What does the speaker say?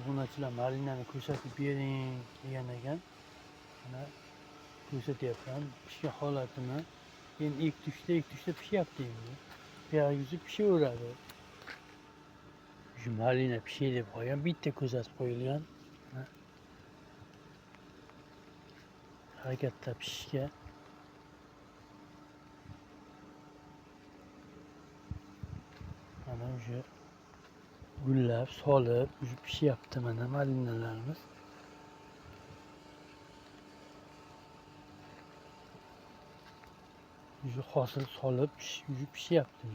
obunachilar malinani ko'rsatib bering degan ekan. Mana ko'rsatyapman pishgan holatini. Endi ilk tushda pishyapti endi. Buyog'i yuzi pishaveradi. Shu malina pishay deb qo'ygan, bitta ko'rsatib qo'yilgan. Harakatda pishishga. Mana o'sha gullab, solib, pishyapti mana malinalarimiz. Hosil solib, pishyapti.